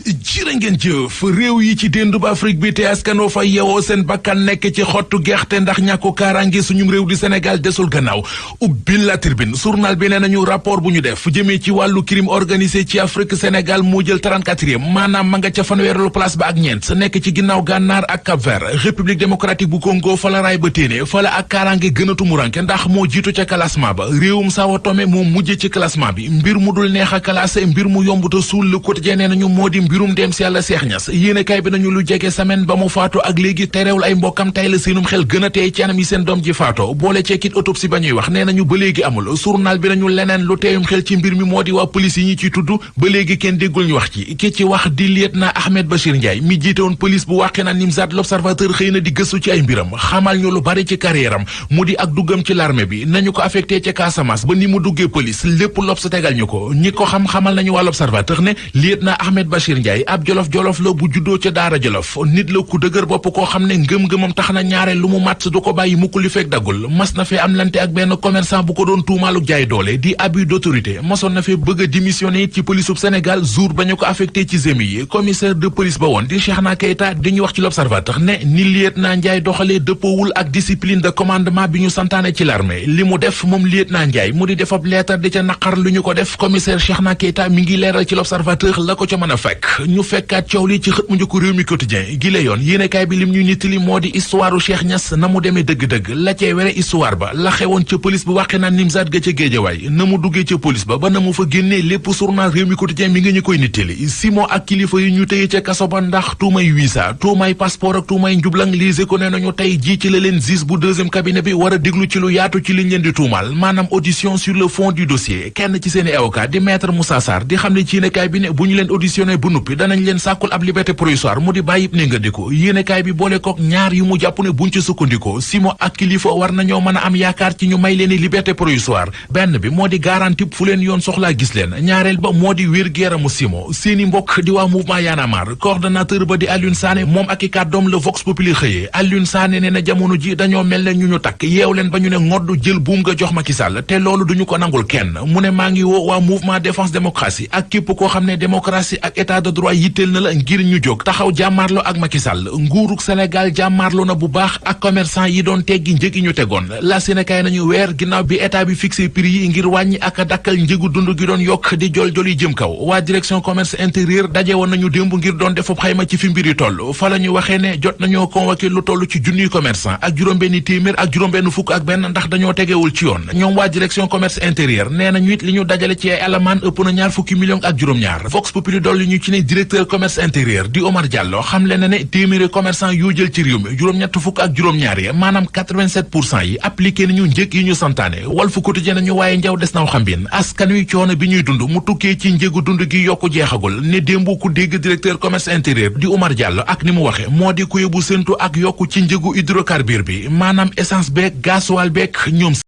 jërë ngeen jëf réew yi ci déndu ba Afrique bi te askanoo fa yewoo seen bakkan nekk ci xottu gerte ndax ñàkku kaaraange suñum réew di Sénégal desul gannaaw ubbil la Tribune journal bi nee nañu rapport bu ñu def jëmee ci wàllu crime organisé ci Afrique Sénégal moo jël 34e maanaam ma nga ca fanweerlu place ba ak ñeent nekk ci ginnaaw Gànnaar ak Cap-Vert République démocratique bu Congo fa la raay ba téene fa la ak kaaraange gën a tumuranke ndax moo jiitu ca classement ba réewum Sao Tomé moo mujj ci classement bi mbir mu dul neex a classé mbir mu yombuta suul Le Quotidien nee nañu moo di mbirum dem si yàlla Seex Ñas yéenekaay bi nañu lu jege semaine ba mu faatu ak léegi terewul ay mbokkam tay la seenum xel gën a teey ci anam yi seen doom ji faatoo boole ceekit autopsie ba ñuy wax nee nañu ba léegi amul journal bi nañu leneen lu teeyum xel ci mbir mi moo di waa police yi ñi ciy tudd ba léegi kenn déggul ñu wax ci ki ci wax di lieutenant Ahmed Bachir Ndiaye mi jiite woon police bu wàqe na Nimzaat L'Observateur xëy na di gëstu ci ay mbiram xamal ñu lu bari ci carrière am mu di ak duggam ci l'armée bi nañu ko affecté ca Casamance ba ni mu duggee police lépp L'Obs tegal ñu ko ñi ko xam xamal nañu waa L'Observateur ne lieutenant Ahmed Bachir Ndiaye ab jolof la bu juddoo ca daara jolof nit la ku dëgër bopp koo xam ne ngëm-ngëmam tax na ñaare lu mu màtt du ko bàyyi mukk li fekk daggul mas na fee am lante ak benn commerçant bu ko doon tuumaaluk jaay doole di abus d'autorité masoon na fee bëgg a démissionner ci police bu Sénégal jour ba ñu ko affecté ci zemi yi commissaire de police ba woon di Cheikhna Keita di ñu wax ci L'Observateur ne ni lieutenant Ndiaye doxalee dëppoowul ak discipline de commandement bi ñu santaane ci l'armée li mu def moom lieutenant Ndiaye mu di defab leetar di ca naqar lu ñu ko def commissaire Cheikhna Keita mi ngi leeral ci L'Observateur la ko ca mën a fekk ñu fekkaat coow li ci xët mu njëkk réew mi quotidien gi la yoon yéenekaay bi lim ñu nittali moo di histoire u Cheikh Niass na mu demee dëgg-dëgg la cee were histoire ba la xewoon ca police bu wàqe naan Nimzaat ga ca Géejawaay na mu duggee ca police ba na mu fa génnee lépp journal réew mi quotidien mi nga ñu koy nittali Simon ak kilifa yi ñu tëye ca kaso ba ndax tuumay visa tuumay passeport ak tuumay njublang lise ko ne nañu tey jii ci la leen juge bu deuxième cabinet bi war a déglu ci lu yaatu ci liñ leen di tuumal maanaam audition sur le fond du dossier kenn ci seeni avocat di maître Moussa Sarr di xam ne ci yéenekaay bi ne bu ñu leen auditionné bu nuppi danañ leen sàkkul ab liberté provisoire mu di bàyyib ne nga diko yéenekaay bi boole kook ñaar yu mu jàpp ne buñ ci sukkandikoo Simon ak kilifa war nañoo mën a am yaakaar ci ñu may leen liberté provisoire benn bi moo di garantie fu leen yoon soxlaa gis leen ñaareel ba moo di wér-gu-yaramu Simon seeni mbokk di waa mouvement Y'en a marre coordonnateur ba di Alioune Sané moom ak i kàddoom le Vox Populi xëyee Alioune Sané nee na jamono ji dañoo mel ne ñu takk yeew leen ba ñu ne ngodd jël buum nga jox Macky Sall te loolu duñu ko nangul kenn mu ne maa ngi woo waa mouvement défense démocratie ak képp koo xam ne démocratie ak état de droit yitteel na la ngir ñu jóg taxaw jàmmaarloo ak Macky Sall nguurug Sénégal jàmmaarloo na bu baax ak commerçant yi doon teggi njëg yi ñu tegoon la Sénégal nañu weer ginnaaw bi état bi fixé prix yi ngir wàññi ak a dakkal njëgu dund gi doon yokk di jol yi jëm kaw waa direction commerce intérieur daje woon nañu démb ngir doon defub xayma ci fi mbir yi toll fa la ñu waxee ne jot nañoo convoqué lu toll ci junniy commerçant ak juróom-benn téeméer ak juróom-benn fukk ak benn ndax dañoo tegewul ci yoon ñoom waa direction commerce intérieur nee nañu it li ñu dajale ci ay alamaan ëpp na ñaar fukki millions ak juróom-ñaar Vox Populi dolli ñu ci ne directeur commerce intérieur di Omar Diallo xamle na ne téeméeri commerçant yoo jël ci réew mi juróom-ñett fukk ak juróom-ñaar yi maanaam 87% yi appliqué nañu njëg yi ñu santaane Walf Quotidien nañu waaye njaw des naw xambin askan wi coono bi ñuy dund mu tukkee ci njëgu dund gi yokku jeexagul ne démb ku dégg directeur commerce intérieur di Omar Diallo ak ni mu waxe moo di ku yóbbu séntu ak yokku ci njëgu hydrocarbure bi maanaam essence beek gasoil beek ñoom